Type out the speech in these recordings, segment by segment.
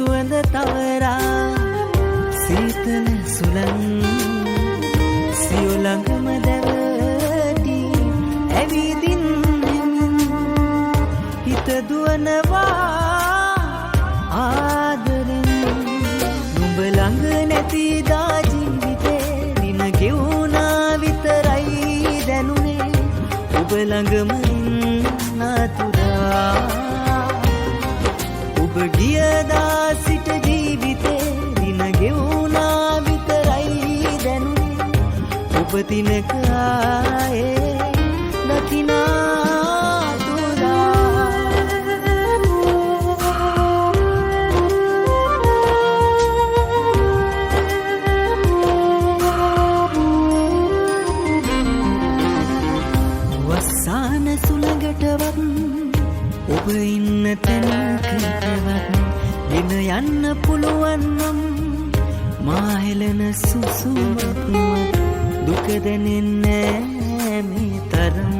සුවඳ තවරා සීතල සුලන් සියු ළඟම දැවටි ඇවිදින් හිත දුවනවා ආදරෙන් නුඹ ළඟ නැතිදා ජීවිතේ දින ගෙවුණා විතරයි දැනුනේ ඔබ ළඟම නතුරා ඔබ ගියදා සිට ජීවිතේ දින ගෙවුණා විතරයි දැනුනේ ඔබ දිනක ආයේ දකිනා තුරා වස්සාන සුළඟටවත් ඔබ ඉන්න තැනකටවත් ගෙන යන්න පුළුවන් නම් මා හෙළන සුසුමක්වත් දුක දැනෙන්නේ මේ තරම්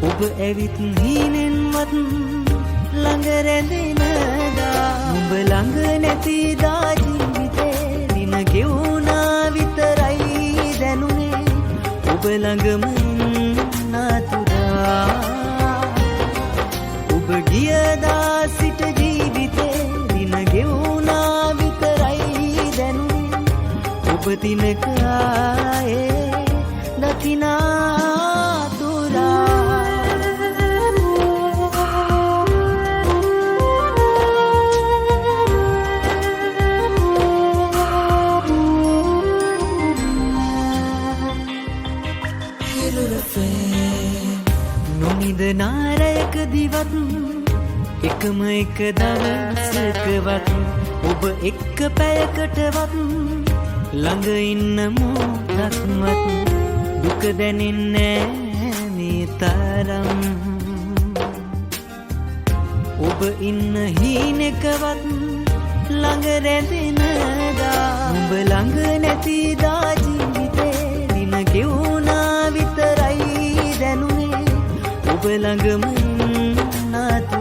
ඔබ ඇවිත් හීනෙන්වත් ළඟ රැඳෙනදා උඹ ළඟ නැතිදා ජීවිතේ දින ගෙවුණා විතරයි දැනුනේ ඔබ ළඟම නතුරා ඔබ ගියදා සිට ජීවිතේ දින ගෙවුණා විතරයි දැනුනේ ඔබ දිනක ආයේ දකිනා තුරා නොනිදනාරයක දිවත් එකම එක දවසකවත් ඔබ එක්ක පැයකටවත් ළඟ ඉන්න මොහොතක්වත් දුක දැනෙන්නේ මේ තරම් ඔබ ඉන්න හීනෙකවත් ළඟ රැඳෙනදා උඹ ළඟ නැතිදා ජීවිතේ දින ගෙවුණා විතරයි දැනුනේ ඔබ ළඟම නතු